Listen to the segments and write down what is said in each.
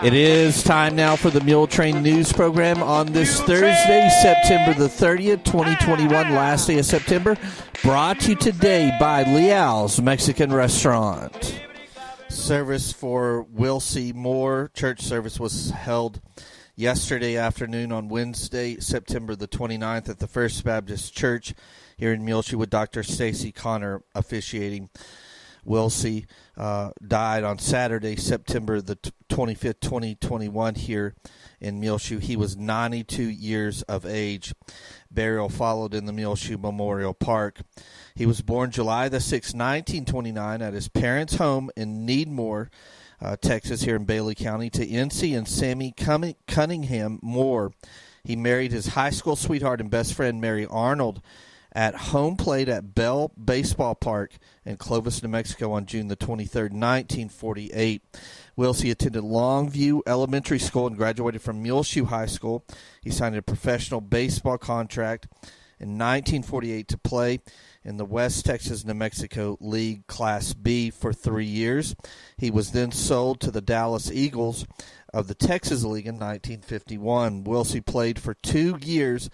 It is time now for the Muletrain News Program on this Thursday, September the 30th, 2021, last day of September. Brought to you today by Leal's Mexican Restaurant. Service for Will C. Moore. Church service was held yesterday afternoon on Wednesday, September the 29th at the First Baptist Church here in Muleshoe with Dr. Stacy Connor officiating. Wilsey died on Saturday, September the 25th, 2021 here in Muleshoe. He was 92 years of age. Burial followed in the Muleshoe Memorial Park. He was born July the 6th, 1929 at his parents' home in Needmore, Texas, here in Bailey County, to N.C. and Sammy Cunningham Moore. He married his high school sweetheart and best friend, Mary Arnold, at home plate at Bell Baseball Park in Clovis, New Mexico on June the 23rd, 1948. Wilsey attended Longview Elementary School and graduated from Muleshoe High School. He signed a professional baseball contract in 1948 to play in the West Texas, New Mexico League Class B for 3 years. He was then sold to the Dallas Eagles of the Texas League in 1951. Wilsey played for 2 years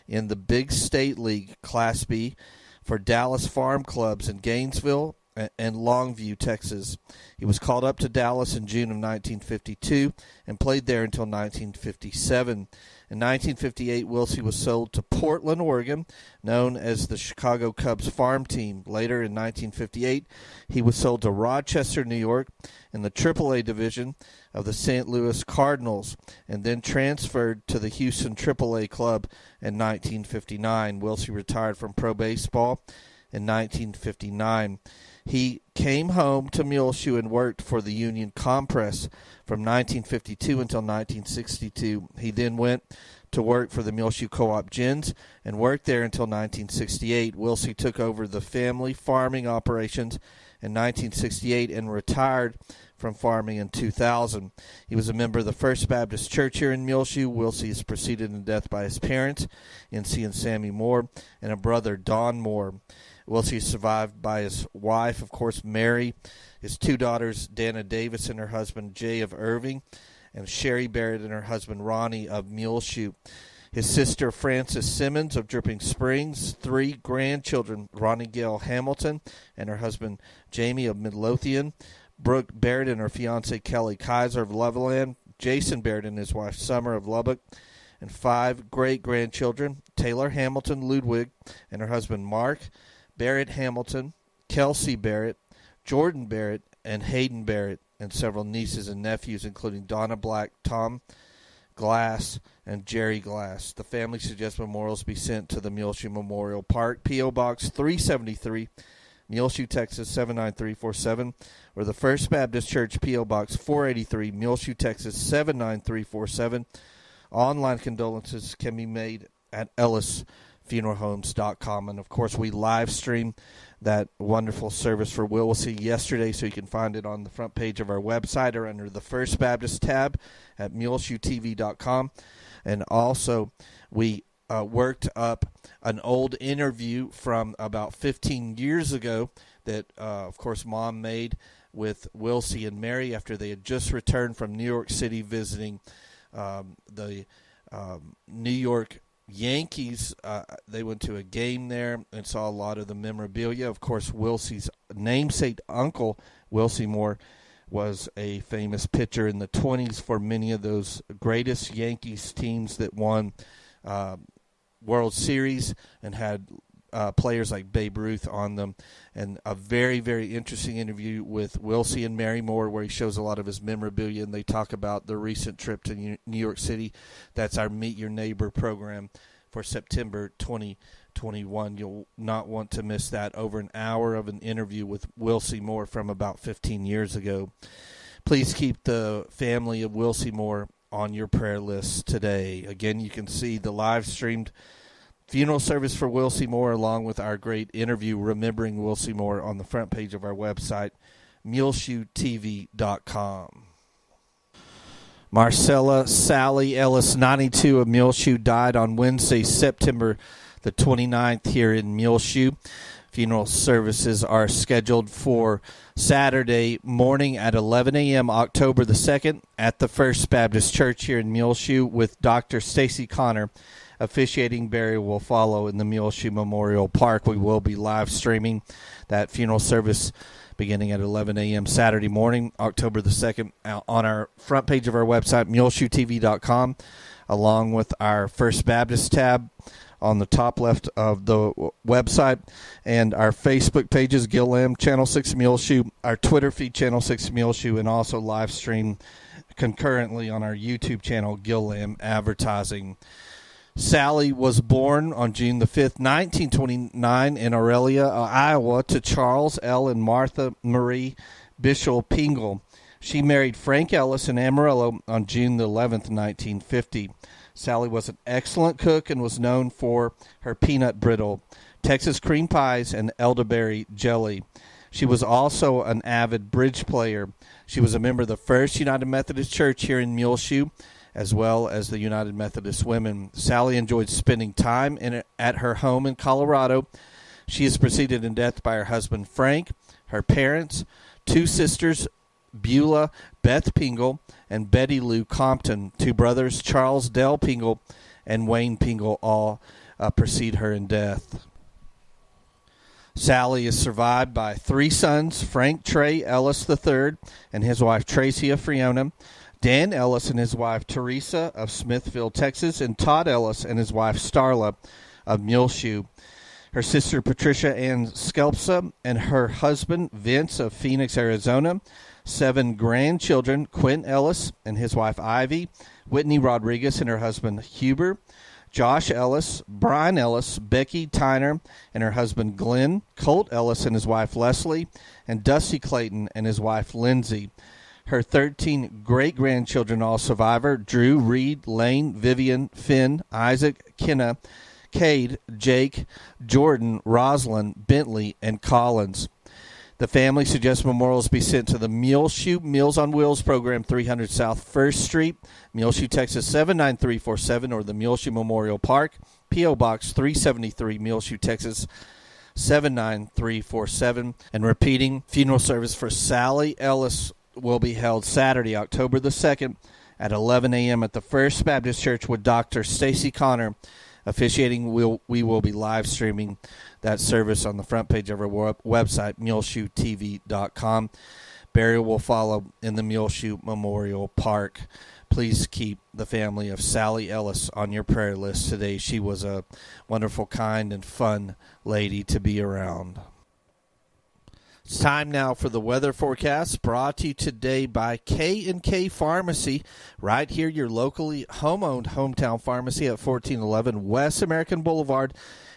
in the Big State League Class B for Dallas Farm Clubs in Gainesville and Longview, Texas. He was called up to Dallas in June of 1952 and played there until 1957. In 1958, Wilsey was sold to Portland, Oregon, known as the Chicago Cubs farm team. Later in 1958, he was sold to Rochester, New York, in the AAA division of the St. Louis Cardinals, and then transferred to the Houston AAA club in 1959. Wilsey retired from pro baseball in 1959. He came home to Muleshoe and worked for the Union Compress from 1952 until 1962. He then went to work for the Muleshoe Co-op Gins and worked there until 1968. Wilsey took over the family farming operations in 1968 and retired from farming in 2000. He was a member of the First Baptist Church here in Muleshoe. Wilsey is preceded in death by his parents, N.C. and Sammy Moore, and a brother, Don Moore. Wilsey is survived by his wife, of course, Mary, his 2 daughters, Dana Davis and her husband, Jay of Irving, and Sherry Barrett and her husband, Ronnie of Muleshoe. His sister, Frances Simmons of Dripping Springs, 3 grandchildren, Ronnie Gail Hamilton and her husband, Jamie of Midlothian, Brooke Barrett and her fiancée, Kelly Kaiser of Loveland, Jason Barrett and his wife, Summer of Lubbock, and 5 great-grandchildren, Taylor Hamilton Ludwig and her husband, Mark Barrett Hamilton, Kelsey Barrett, Jordan Barrett, and Hayden Barrett, and several nieces and nephews, including Donna Black, Tom Glass, and Jerry Glass. The family suggests memorials be sent to the Muleshoe Memorial Park, P.O. Box 373, Muleshoe, Texas 79347, or the First Baptist Church, P.O. Box 483, Muleshoe, Texas 79347. Online condolences can be made at ellisfuneralhomes.com. And, of course, we live stream that wonderful service for Wilsey yesterday, so you can find it on the front page of our website or under the First Baptist tab at muleshoetv.com. And also, we worked up an old interview from about 15 years ago that, of course, Mom made with Wilsey and Mary after they had just returned from New York City visiting the New York Yankees. They went to a game there and saw a lot of the memorabilia. Of course, Wilsey's namesake uncle, Wilsey Moore, was a famous pitcher in the 20s for many of those greatest Yankees teams that won World Series and had players like Babe Ruth on them. And a very, very interesting interview with Wilsey and Mary Moore where he shows a lot of his memorabilia, and they talk about the recent trip to New York City. That's our Meet Your Neighbor program for September 2021. You'll not want to miss that. Over an hour of an interview with Wilsey Moore from about 15 years ago. Please keep the family of Wilsey Moore on your prayer list today. Again, you can see the live-streamed funeral service for Wilsey Moore along with our great interview, Remembering Wilsey Moore, on the front page of our website, muleshoetv.com. Marcella Sally Ellis, 92, of Muleshoe, died on Wednesday, September the 29th here in Muleshoe. Funeral services are scheduled for Saturday morning at 11 a.m. October the 2nd at the First Baptist Church here in Muleshoe with Dr. Stacy Connor. Officiating burial will follow in the Muleshoe Memorial Park. We will be live streaming that funeral service beginning at 11 a.m. Saturday morning, October the 2nd, on our front page of our website, muleshoetv.com, along with our First Baptist tab on the top left of the website, and our Facebook pages, Gil Lamb, Channel 6 Muleshoe, our Twitter feed, Channel 6 Muleshoe, and also live stream concurrently on our YouTube channel, Gil Lamb Advertising. Sally was born on June the 5th, 1929 in Aurelia, Iowa, to Charles L. and Martha Marie Bishop Pingle. She married Frank Ellis in Amarillo on June the 11th, 1950. Sally was an excellent cook and was known for her peanut brittle, Texas cream pies, and elderberry jelly. She was also an avid bridge player. She was a member of the First United Methodist Church here in Muleshoe, as well as the United Methodist Women. Sally enjoyed spending time at her home in Colorado. She is preceded in death by her husband Frank, her parents, two sisters, Beulah Beth Pingle and Betty Lou Compton, two brothers, Charles Dell Pingle and Wayne Pingle, all precede her in death. Sally is survived by three sons, Frank Trey Ellis III and his wife Tracy of Friona, Dan Ellis and his wife Teresa of Smithville, Texas, and Todd Ellis and his wife Starla of Muleshoe. Her sister Patricia Ann Skelpsa and her husband Vince of Phoenix, Arizona. 7 grandchildren, Quint Ellis and his wife Ivy, Whitney Rodriguez and her husband Huber, Josh Ellis, Brian Ellis, Becky Tyner and her husband Glenn, Colt Ellis and his wife Leslie, and Dusty Clayton and his wife Lindsay. Her 13 great-grandchildren all survive her: Drew, Reed, Lane, Vivian, Finn, Isaac, Kenna, Cade, Jake, Jordan, Rosalind, Bentley, and Collins. The family suggests memorials be sent to the Muleshoe Meals on Wheels program, 300 South 1st Street, Muleshoe, Texas 79347, or the Muleshoe Memorial Park, P.O. Box 373, Muleshoe, Texas 79347. And repeating, funeral service for Sally Ellis will be held Saturday, October the 2nd at 11 a.m. at the First Baptist Church with Dr. Stacy Connor officiating. We will be live streaming that service on the front page of our website, muleshoetv.com. Burial will follow in the Muleshoe Memorial Park. Please keep the family of Sally Ellis on your prayer list today. She was a wonderful, kind, and fun lady to be around. It's time now for the weather forecast, brought to you today by K&K Pharmacy, right here, your locally home-owned hometown pharmacy at 1411 West American Boulevard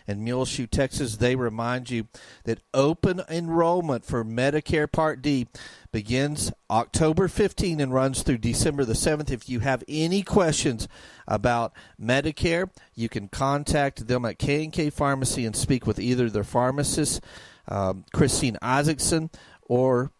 in Muleshoe, Texas. They remind you that open enrollment for Medicare Part D begins October 15 and runs through December the 7th. If you have any questions about Medicare, you can contact them at K&K Pharmacy and speak with either their pharmacist, Christine Isaacson, or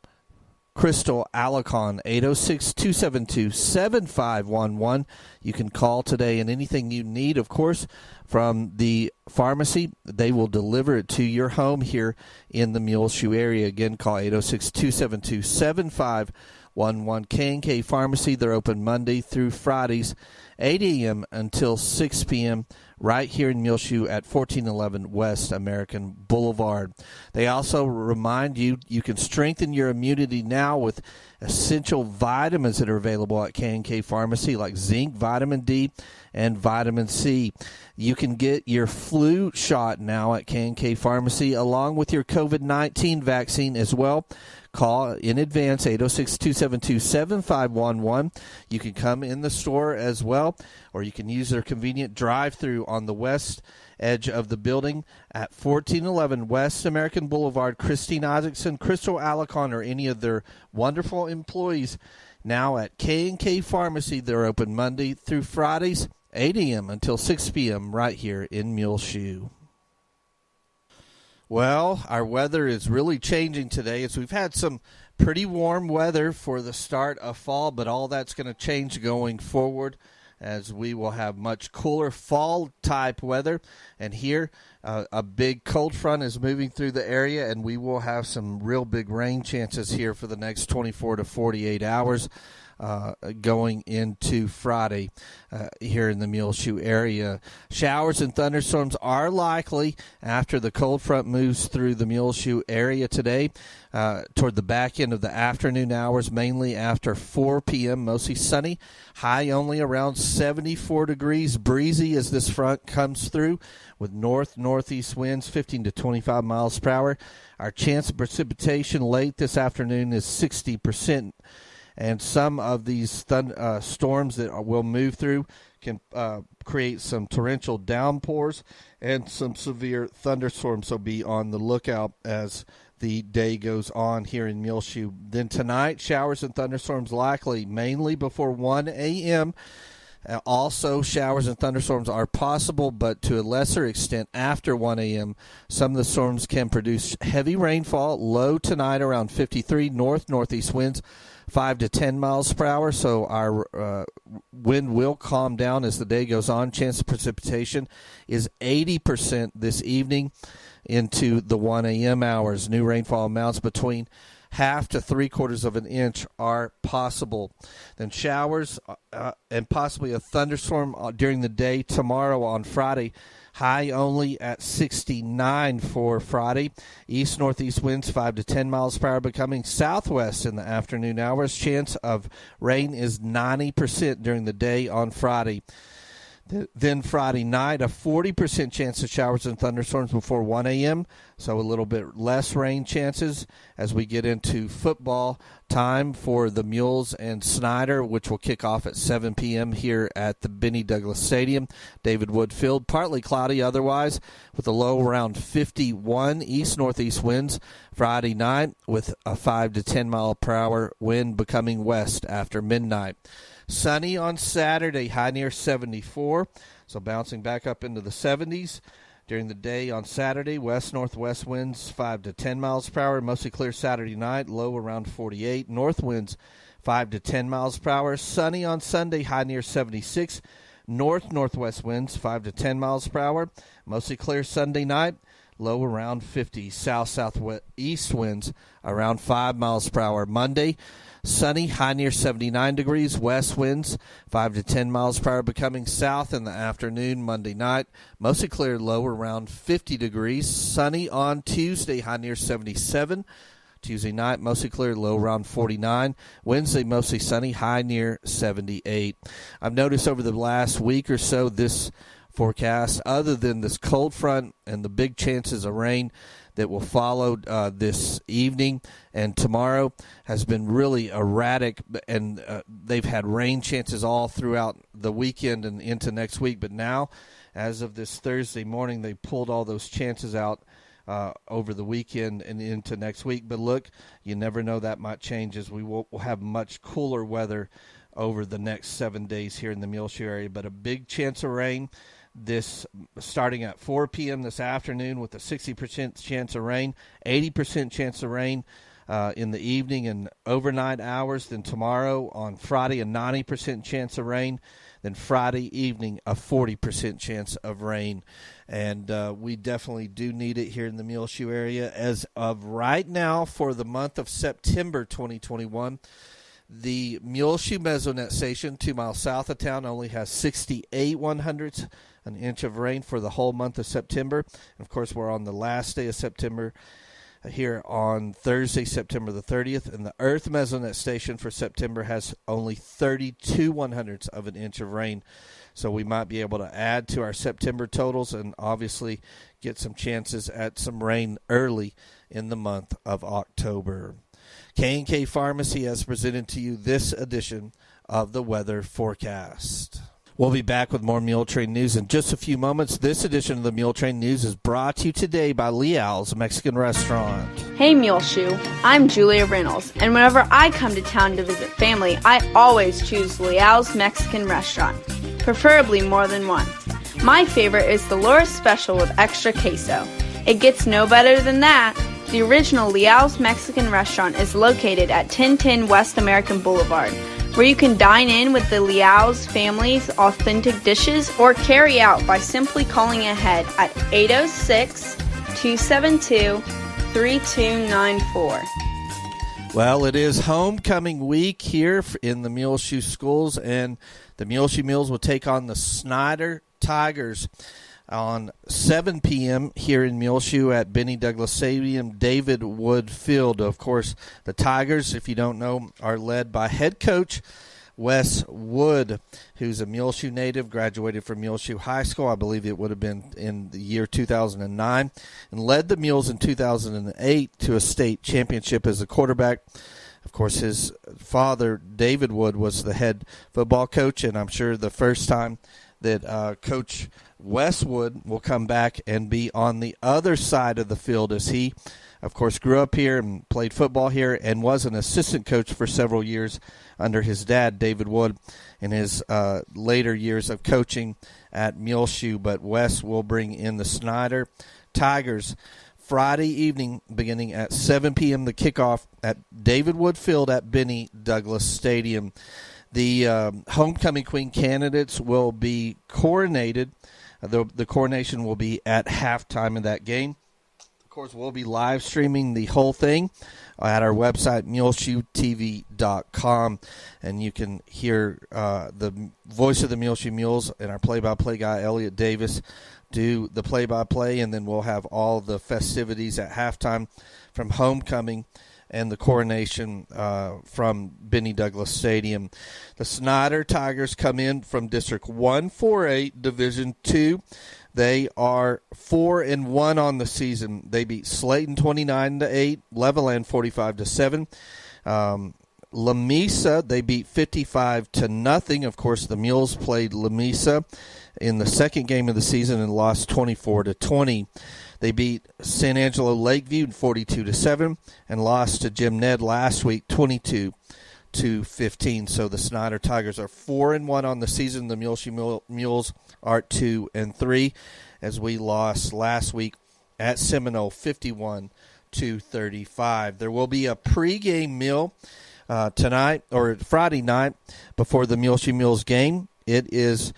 Crystal Alicon, 806-272-7511. You can call today, and anything you need, of course, from the pharmacy, they will deliver it to your home here in the Muleshoe area. Again, call 806-272-7511. K&K Pharmacy, they're open Monday through Fridays, 8 a.m. until 6 p.m., right here in Muleshoe at 1411 West American Boulevard. They also remind you can strengthen your immunity now with essential vitamins that are available at K&K Pharmacy, like zinc, vitamin D, and vitamin C. You can get your flu shot now at K&K Pharmacy, along with your COVID-19 vaccine as well. Call in advance, 806-272-7511. You can come in the store as well, or you can use their convenient drive-through on the west edge of the building at 1411 West American Boulevard. Christine Isaacson, Crystal Alicon, or any of their wonderful employees now at K&K Pharmacy. They're open Monday through Fridays, 8 a.m. until 6 p.m. right here in Muleshoe. Well, our weather is really changing today as we've had some pretty warm weather for the start of fall, but all that's going to change going forward as we will have much cooler fall-type weather. And here, a big cold front is moving through the area, and we will have some real big rain chances here for the next 24 to 48 hours. Going into Friday here in the Muleshoe area. Showers and thunderstorms are likely after the cold front moves through the Muleshoe area today toward the back end of the afternoon hours, mainly after 4 p.m., mostly sunny. High only around 74 degrees, breezy as this front comes through with northeast winds 15 to 25 miles per hour. Our chance of precipitation late this afternoon is 60%. And some of these storms that will move through can create some torrential downpours and some severe thunderstorms. So be on the lookout as the day goes on here in Muleshoe. Then tonight, showers and thunderstorms likely mainly before 1 a.m. Also, showers and thunderstorms are possible, but to a lesser extent after 1 a.m. Some of the storms can produce heavy rainfall. Low tonight around 53, northeast winds 5 to 10 miles per hour, so our wind will calm down as the day goes on. Chance of precipitation is 80% this evening into the 1 a.m. hours. New rainfall amounts between half to 3/4 of an inch are possible. Then showers and possibly a thunderstorm during the day tomorrow on Friday. High only at 69 for Friday. East-northeast winds 5 to 10 miles per hour, becoming southwest in the afternoon hours. Chance of rain is 90% during the day on Friday. Then Friday night, a 40% chance of showers and thunderstorms before 1 a.m., so a little bit less rain chances as we get into football time for the Mules and Snyder, which will kick off at 7 p.m. here at the Benny Douglas Stadium. David Wood Field, partly cloudy otherwise, with a low around 51 east-northeast winds Friday night, with a 5 to 10 mile per hour wind becoming west after midnight. Sunny on Saturday, high near 74, so bouncing back up into the 70s. During the day on Saturday, west-northwest winds 5 to 10 miles per hour. Mostly clear Saturday night, low around 48. North winds 5 to 10 miles per hour. Sunny on Sunday, high near 76. Northwest winds 5 to 10 miles per hour. Mostly clear Sunday night, low around 50. South-southwest winds around 5 miles per hour. Monday, sunny, high near 79 degrees. West winds 5 to 10 miles per hour, becoming south in the afternoon. Monday night, mostly clear, low around 50 degrees. Sunny on Tuesday, high near 77. Tuesday night, mostly clear, low around 49. Wednesday, mostly sunny, high near 78. I've noticed over the last week or so this forecast, other than this cold front and the big chances of rain that will follow this evening and tomorrow, has been really erratic, and they've had rain chances all throughout the weekend and into next week. But now, as of this Thursday morning, they pulled all those chances out over the weekend and into next week. But look, you never know, that might change as we'll have much cooler weather over the next 7 days here in the Muleshoe area. But a big chance of rain this starting at 4 p.m. this afternoon, with a 60% chance of rain, 80% chance of rain in the evening and overnight hours. Then tomorrow on Friday, a 90% chance of rain. Then Friday evening, a 40% chance of rain. And we definitely do need it here in the Muleshoe area. As of right now, for the month of September 2021, the Muleshoe Mesonet Station, 2 miles south of town, only has 68 1/100ths, an inch of rain for the whole month of September. And, of course, we're on the last day of September here on Thursday, September the 30th. And the Earth Mesonet Station for September has only 32 1/100ths of an inch of rain. So we might be able to add to our September totals and obviously get some chances at some rain early in the month of October. K&K Pharmacy has presented to you this edition of the weather forecast. We'll be back with more Muletrain news in just a few moments. This edition of the Muletrain News is brought to you today by Leal's Mexican Restaurant. Hey Muleshoe, I'm Julia Reynolds, and whenever I come to town to visit family, I always choose Leal's Mexican Restaurant, preferably more than one. My favorite is the Laura's Special with extra queso. It gets no better than that. The original Leal's Mexican Restaurant is located at 1010 West American Boulevard, where you can dine in with the Liao's family's authentic dishes or carry out by simply calling ahead at 806-272-3294. Well, it is homecoming week here in the Muleshoe schools, and the Muleshoe Mules will take on the Snyder Tigers on 7 p.m. here in Muleshoe at Benny Douglas Stadium, David Wood Field. Of course, the Tigers, if you don't know, are led by head coach Wes Wood, who's a Muleshoe native, graduated from Muleshoe High School. I believe it would have been in the year 2009, and led the Mules in 2008 to a state championship as a quarterback. Of course, his father, David Wood, was the head football coach, and I'm sure the first time that Coach Westwood will come back and be on the other side of the field, as he, of course, grew up here and played football here and was an assistant coach for several years under his dad, David Wood, in his later years of coaching at Muleshoe. But Wes will bring in the Snyder Tigers Friday evening beginning at 7 p.m. the kickoff at David Wood Field at Benny Douglas Stadium. The homecoming queen candidates will be coronated. The coronation will be at halftime of that game. Of course, we'll be live streaming the whole thing at our website, muleshoetv.com, and you can hear the voice of the Muleshoe Mules and our play-by-play guy, Elliot Davis, do the play-by-play, and then we'll have all the festivities at halftime from homecoming and the coronation from Benny Douglas Stadium. The Snyder Tigers come in from District 148, Division 2. They are 4-1 on the season. They beat Slayton 29-8, Levelland 45-7. Lamesa, they beat 55-0. Of course, the Mules played Lamesa in the second game of the season and lost 24-20. They beat San Angelo Lakeview 42-7 and lost to Jim Ned last week 22-15. So the Snyder Tigers are 4-1 on the season. The Muleshoe Mules are 2-3, as we lost last week at Seminole 51-35. There will be a pregame meal tonight or Friday night before the Muleshoe Mules game. It is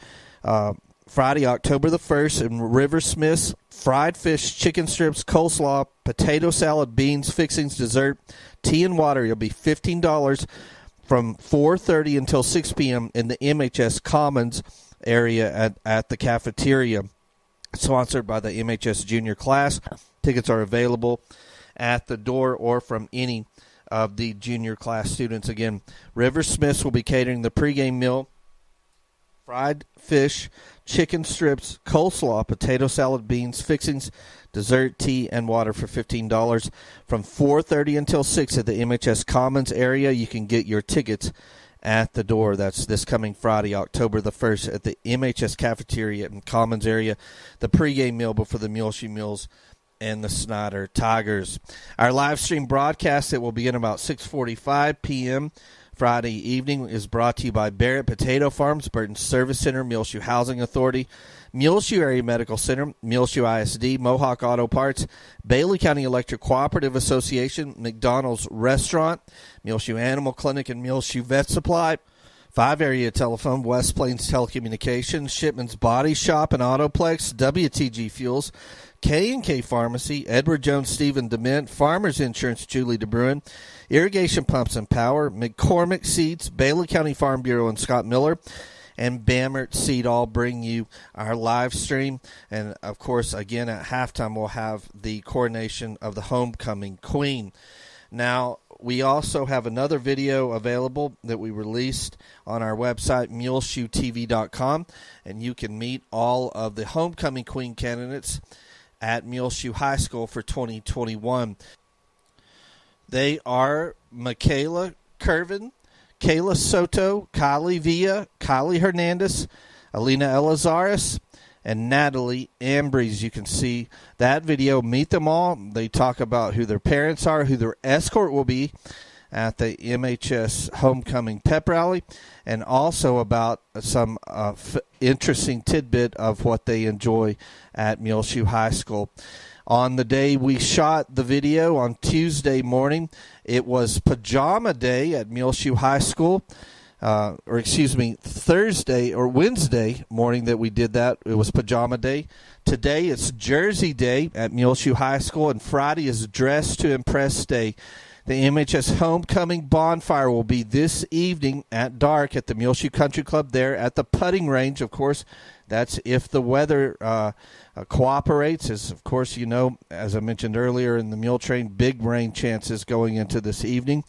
Friday, October the 1st, in River Smith's. Fried fish, chicken strips, coleslaw, potato salad, beans, fixings, dessert, tea, and water. It'll be $15 from 4:30 until 6 p.m. in the MHS Commons area at the cafeteria. Sponsored by the MHS Junior class. Tickets are available at the door or from any of the junior class students. Again, River Smith's will be catering the pregame meal. Fried fish, chicken strips, coleslaw, potato salad, beans, fixings, dessert, tea, and water for $15 from 4:30 until 6 at the MHS Commons area. You can get your tickets at the door. That's this coming Friday, October the 1st, at the MHS cafeteria in Commons area. The pregame meal before the Muleshoe Mules and the Snyder Tigers. Our live stream broadcast that will begin about 6:45 p.m. Friday evening is brought to you by Barrett Potato Farms, Burton Service Center, Muleshoe Housing Authority, Muleshoe Area Medical Center, Muleshoe ISD, Mohawk Auto Parts, Bailey County Electric Cooperative Association, McDonald's Restaurant, Muleshoe Animal Clinic, and Muleshoe Vet Supply. 5-area telephone, West Plains Telecommunications, Shipman's Body Shop and Autoplex, WTG Fuels, K&K Pharmacy, Edward Jones, Stephen Dement, Farmers Insurance, Julie DeBruin, Irrigation Pumps and Power, McCormick Seeds, Bailey County Farm Bureau, and Scott Miller, and Bammert Seed all bring you our live stream. And, of course, again, at halftime, we'll have the coronation of the homecoming queen. Now, we also have another video available that we released on our website, muleshoetv.com, and you can meet all of the homecoming queen candidates at Muleshoe High School for 2021. They are Michaela Curvin, Kayla Soto, Kylie Villa, Kylie Hernandez, Alina Elazaris, and Natalie Ambrose. You can see that video. Meet them all. They talk about who their parents are, who their escort will be at the MHS Homecoming Pep Rally, and also about some interesting tidbit of what they enjoy at Muleshoe High School. On the day we shot the video on Tuesday morning, it was Pajama Day at Muleshoe High School. Thursday or Wednesday morning that we did that. It was Pajama Day. Today it's Jersey Day at Muleshoe High School, and Friday is Dress to Impress Day. The MHS Homecoming Bonfire will be this evening at dark at the Muleshoe Country Club there at the putting range. Of course, that's if the weather cooperates. As of course, you know, as I mentioned earlier in the Muletrain, big rain chances going into this evening.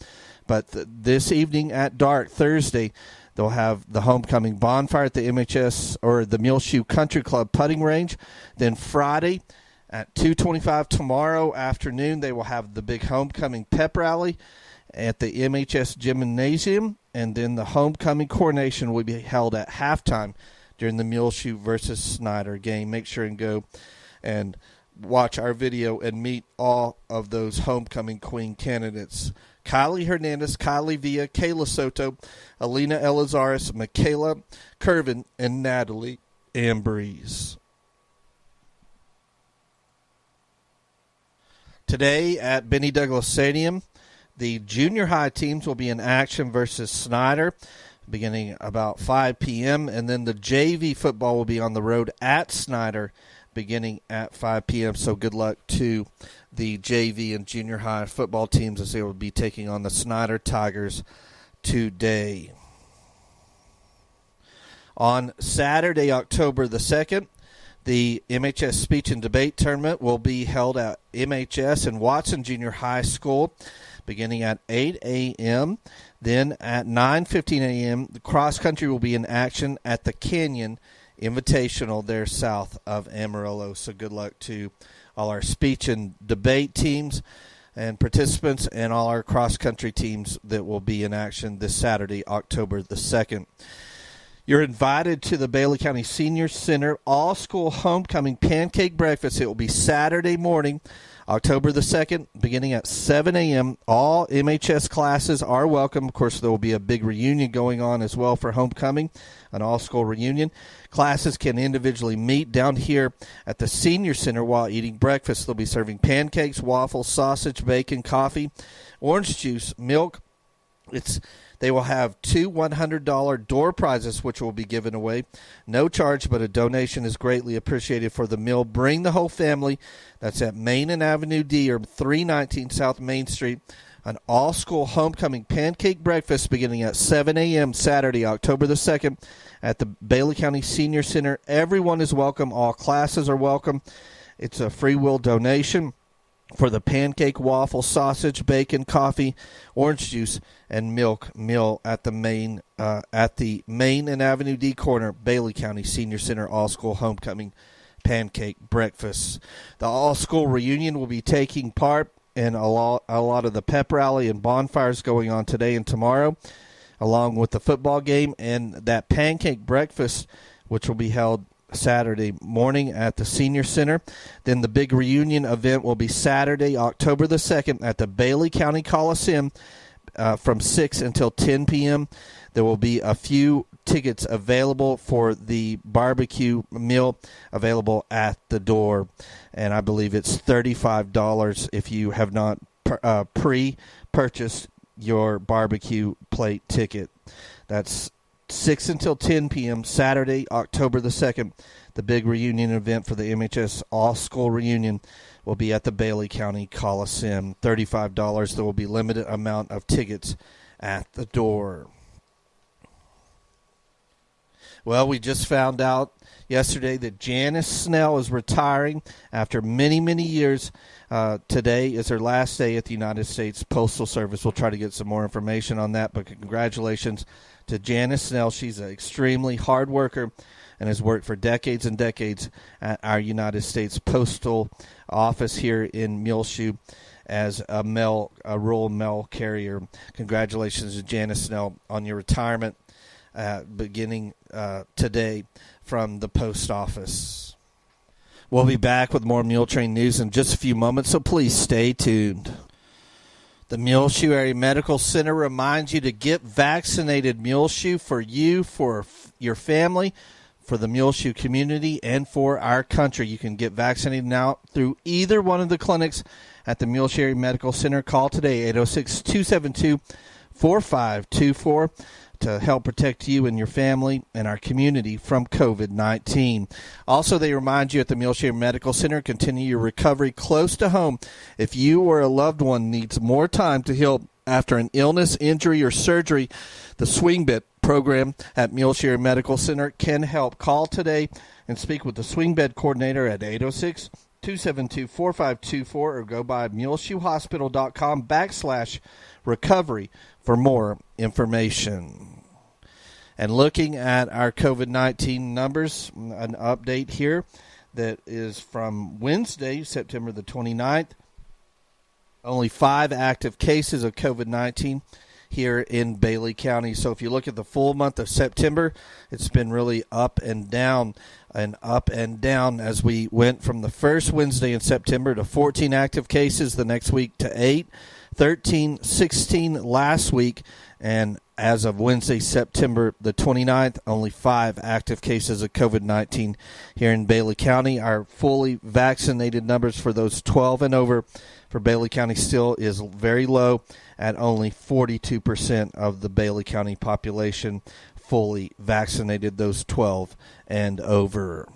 But this evening at dark, Thursday, they'll have the homecoming bonfire at the MHS or the Muleshoe Country Club putting range. Then Friday at 2:25 tomorrow afternoon, they will have the big homecoming pep rally at the MHS Gymnasium. And then the homecoming coronation will be held at halftime during the Muleshoe versus Snyder game. Make sure and go and watch our video and meet all of those homecoming queen candidates. Kylie Hernandez, Kylie Villa, Kayla Soto, Alina Elizaris, Michaela Curvin, and Natalie Ambrose. Today at Benny Douglas Stadium, the junior high teams will be in action versus Snyder beginning about 5 p.m. And then the JV football will be on the road at Snyder beginning at 5 p.m. So good luck to the JV and junior high football teams as they will be taking on the Snyder Tigers today. On Saturday, October the 2nd, the MHS Speech and Debate Tournament will be held at MHS and Watson Junior High School beginning at 8 a.m. Then at 9:15 a.m., the cross country will be in action at the Canyon Invitational there south of Amarillo. So good luck to all our speech and debate teams and participants and all our cross-country teams that will be in action this Saturday, October the 2nd. You're invited to the Bailey County Senior Center all-school homecoming pancake breakfast. It will be Saturday morning, October the 2nd, beginning at 7 a.m. All MHS classes are welcome. Of course, there will be a big reunion going on as well for homecoming, an all-school reunion. Classes can individually meet down here at the Senior Center while eating breakfast. They'll be serving pancakes, waffles, sausage, bacon, coffee, orange juice, milk. They will have 2 $100 door prizes, which will be given away. No charge, but a donation is greatly appreciated for the meal. Bring the whole family. That's at Main and Avenue D or 319 South Main Street. An all-school homecoming pancake breakfast beginning at 7 a.m. Saturday, October the 2nd at the Bailey County Senior Center. Everyone is welcome. All classes are welcome. It's a free will donation for the pancake, waffle, sausage, bacon, coffee, orange juice, and milk meal at the Main and Avenue D corner, Bailey County Senior Center all-school homecoming pancake breakfast. The all-school reunion will be taking part in a lot of the pep rally and bonfires going on today and tomorrow, along with the football game and that pancake breakfast, which will be held Saturday morning at the Senior Center. Then the big reunion event will be Saturday, October the 2nd at the Bailey County Coliseum from 6 until 10 p.m. There will be a few tickets available for the barbecue meal available at the door, and I believe it's $35 if you have not pre-purchased your barbecue plate ticket. That's 6 until 10 p.m. Saturday, October the 2nd. The big reunion event for the MHS All-School Reunion will be at the Bailey County Coliseum. $35. There will be limited amount of tickets at the door. Well, we just found out yesterday that Janice Snell is retiring after many, many years. Today is her last day at the United States Postal Service. We'll try to get some more information on that, but congratulations to Janice Snell. She's an extremely hard worker and has worked for decades and decades at our United States Postal Office here in Muleshoe as a rural mail carrier. Congratulations to Janice Snell on your retirement beginning today from the post office. We'll be back with more Muletrain news in just a few moments, so please stay tuned. The Muleshoe Area Medical Center reminds you to get vaccinated. Muleshoe, for you, for your family, for the Muleshoe community, and for our country. You can get vaccinated now through either one of the clinics at the Muleshoe Area Medical Center. Call today, 806-272 4524 to help protect you and your family and our community from COVID-19. Also, they remind you at the Muleshare Medical Center, continue your recovery close to home. If you or a loved one needs more time to heal after an illness, injury, or surgery, the Swing Bed program at Muleshare Medical Center can help. Call today and speak with the Swing Bed coordinator at 806-272-4524 or go by muleshoehospital.com/recovery for more information. And looking at our COVID-19 numbers, an update here that is from Wednesday, September the 29th. Only 5 active cases of COVID-19 here in Bailey County. So if you look at the full month of September, it's been really up and down as we went from the first Wednesday in September to 14 active cases the next week to 8, 13, 16 last week, and as of Wednesday, September the 29th, only 5 active cases of COVID-19 here in Bailey County. Our fully vaccinated numbers for those 12 and over for Bailey County still is very low at only 42% of the Bailey County population fully vaccinated, those 12 and over.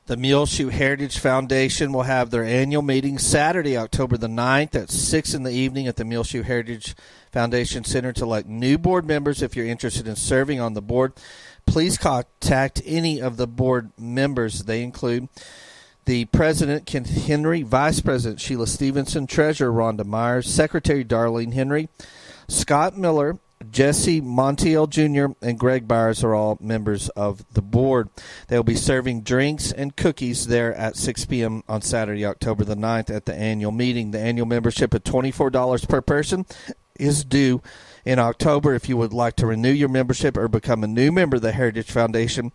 The Muleshoe Heritage Foundation will have their annual meeting Saturday, October the 9th at 6 in the evening at the Muleshoe Heritage Foundation Center to elect new board members. If you're interested in serving on the board, please contact any of the board members. They include the President, Ken Henry, Vice President Sheila Stevenson, Treasurer Rhonda Myers, Secretary Darlene Henry, Scott Miller, Jesse Montiel Jr., and Greg Byers are all members of the board. They will be serving drinks and cookies there at 6 p.m. on Saturday, October the 9th at the annual meeting. The annual membership of $24 per person is due in October. If you would like to renew your membership or become a new member of the Heritage Foundation,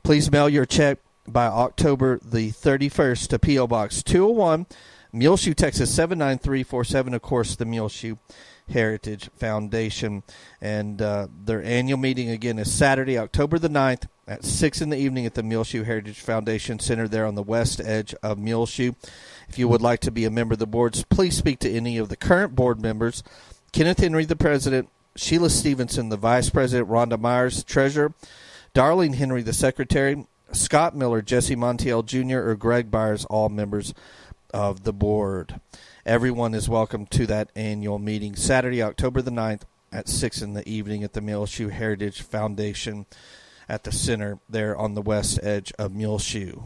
please mail your check by October the 31st to P.O. Box 201, Muleshoe, Texas 79347. Of course, the Muleshoe Heritage Foundation. And their annual meeting, again, is Saturday, October the 9th at 6 in the evening at the Muleshoe Heritage Foundation Center there on the west edge of Muleshoe. If you would like to be a member of the boards, please speak to any of the current board members. Kenneth Henry, the president, Sheila Stevenson, the vice president, Rhonda Myers, treasurer, Darlene Henry, the secretary, Scott Miller, Jesse Montiel Jr., or Greg Byers, all members of the board. Everyone is welcome to that annual meeting Saturday, October the 9th at 6 in the evening at the Muleshoe Heritage Foundation at the center there on the west edge of Muleshoe.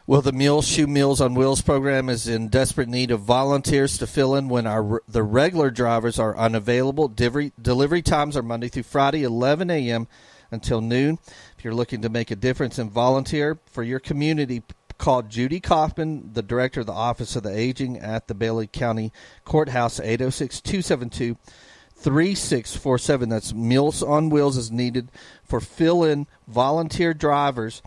Well, the Muleshoe Meals on Wheels program is in desperate need of volunteers to fill in when the regular drivers are unavailable. Delivery times are Monday through Friday, 11 a.m. until noon. If you're looking to make a difference and volunteer for your community, call Judy Kaufman, the director of the Office of the Aging at the Bailey County Courthouse, 806-272-3647. That's Meals on Wheels is needed for fill-in volunteer drivers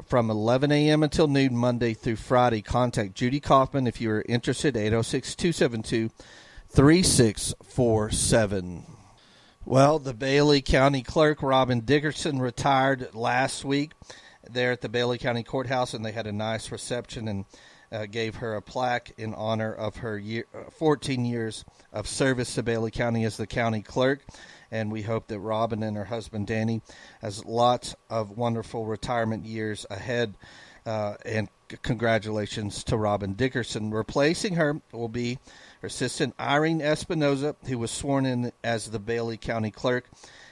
from 11 a.m. until noon, Monday through Friday. Contact Judy Kaufman if you are interested, 806-272-3647. Well, the Bailey County Clerk, Robin Dickerson, retired last week there at the Bailey County Courthouse, and they had a nice reception and gave her a plaque in honor of her 14 years of service to Bailey County as the county clerk. And we hope that Robin and her husband Danny has lots of wonderful retirement years ahead. And congratulations to Robin Dickerson. Replacing her will be her assistant Irene Espinoza, who was sworn in as the Bailey County Clerk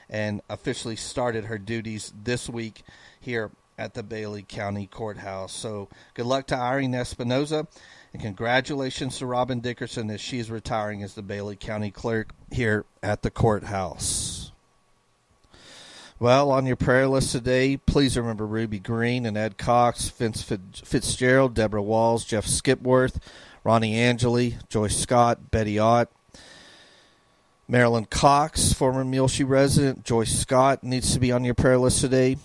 and officially started her duties this week here at the Bailey County Courthouse. So good luck to Irene Espinoza, and congratulations to Robin Dickerson as she is retiring as the Bailey County Clerk here at the courthouse. Well, on your prayer list today, please remember Ruby Green and Ed Cox, Vince Fitzgerald, Deborah Walls, Jeff Skipworth, Ronnie Angeli, Joyce Scott, Betty Ott, Marilyn Cox, former Muleshoe resident. Joyce Scott needs to be on your prayer list today.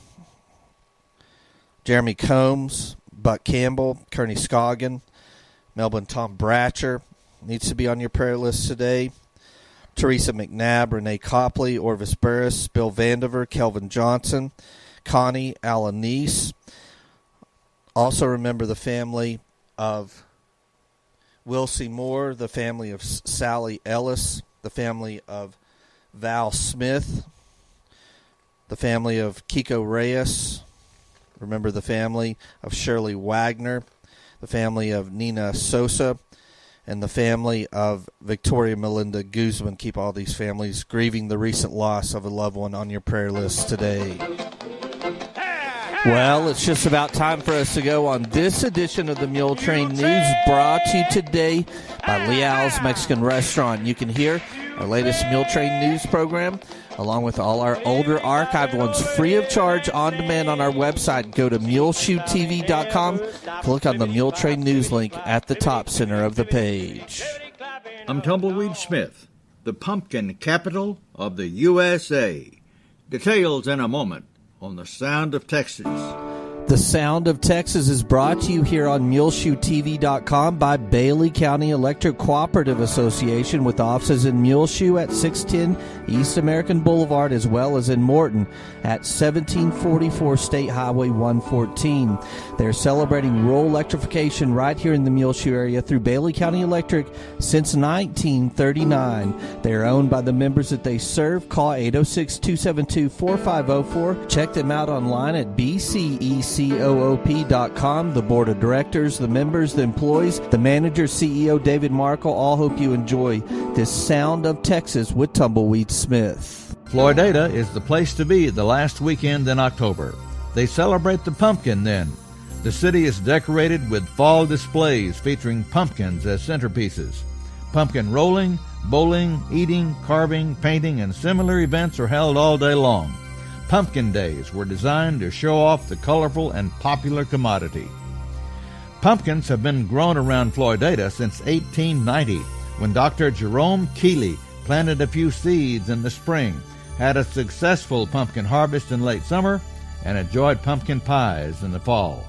Jeremy Combs, Buck Campbell, Kearney Scoggin, Melbourne Tom Bratcher needs to be on your prayer list today. Teresa McNabb, Renee Copley, Orvis Burris, Bill Vandiver, Kelvin Johnson, Connie Alanis. Also remember the family of Will Moore, the family of Sally Ellis, the family of Val Smith, the family of Kiko Reyes. Remember the family of Shirley Wagner, the family of Nina Sosa, and the family of Victoria Melinda Guzman. Keep all these families grieving the recent loss of a loved one on your prayer list today. Well, it's just about time for us to go on this edition of the Muletrain News, brought to you today by Leal's Mexican Restaurant. You can hear our latest Muletrain News program, along with all our older archived ones, free of charge, on demand on our website. Go to muleshoetv.com, click on the Muletrain News link at the top center of the page. I'm Tumbleweed Smith, the pumpkin capital of the USA. Details in a moment on the Sound of Texas. The Sound of Texas is brought to you here on MuleshoeTV.com by Bailey County Electric Cooperative Association, with offices in Muleshoe at 610 East American Boulevard, as well as in Morton at 1744 State Highway 114. They're celebrating rural electrification right here in the Muleshoe area through Bailey County Electric since 1939. They are owned by the members that they serve. Call 806-272-4504. Check them out online at bceccoop.com. The board of directors, the members, the employees, the manager, CEO David Markle, all hope you enjoy this Sound of Texas with Tumbleweed Smith. Floydada is the place to be the last weekend in October. They celebrate the pumpkin then. The city is decorated with fall displays featuring pumpkins as centerpieces. Pumpkin rolling, bowling, eating, carving, painting, and similar events are held all day long. Pumpkin Days were designed to show off the colorful and popular commodity. Pumpkins have been grown around Floydada since 1890, when Dr. Jerome Keeley planted a few seeds in the spring, had a successful pumpkin harvest in late summer, and enjoyed pumpkin pies in the fall.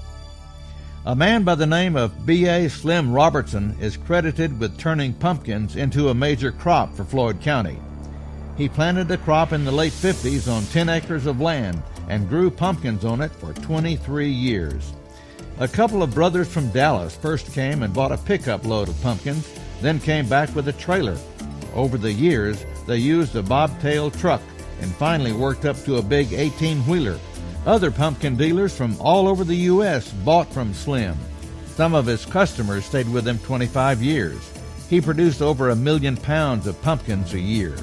A man by the name of B.A. Slim Robertson is credited with turning pumpkins into a major crop for Floyd County. He planted a crop in the late 50s on 10 acres of land and grew pumpkins on it for 23 years. A couple of brothers from Dallas first came and bought a pickup load of pumpkins, then came back with a trailer. Over the years, they used a bobtail truck and finally worked up to a big 18-wheeler. Other pumpkin dealers from all over the U.S. bought from Slim. Some of his customers stayed with him 25 years. He produced over 1 million pounds of pumpkins a year.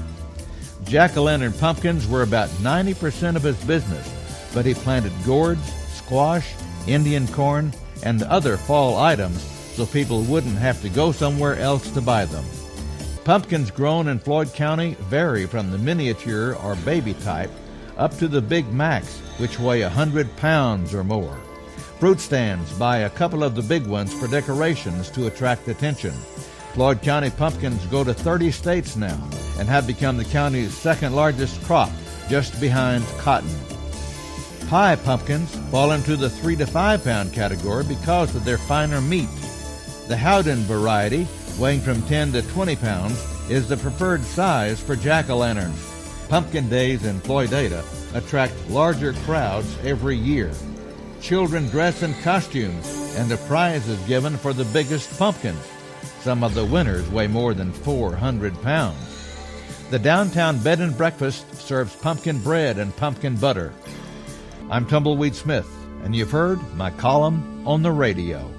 Jack-o'-lantern pumpkins were about 90% of his business, but he planted gourds, squash, Indian corn, and other fall items so people wouldn't have to go somewhere else to buy them. Pumpkins grown in Floyd County vary from the miniature or baby type up to the Big Macs, which weigh 100 pounds or more. Fruit stands buy a couple of the big ones for decorations to attract attention. Floyd County pumpkins go to 30 states now and have become the county's second largest crop, just behind cotton. Pie pumpkins fall into the 3 to 5 pound category because of their finer meat. The Howden variety, weighing from 10 to 20 pounds, is the preferred size for jack-o'-lanterns. Pumpkin Days in Floydada attract larger crowds every year. Children dress in costumes, and a prize is given for the biggest pumpkins. Some of the winners weigh more than 400 pounds. The downtown bed and breakfast serves pumpkin bread and pumpkin butter. I'm Tumbleweed Smith, and you've heard my column on the radio.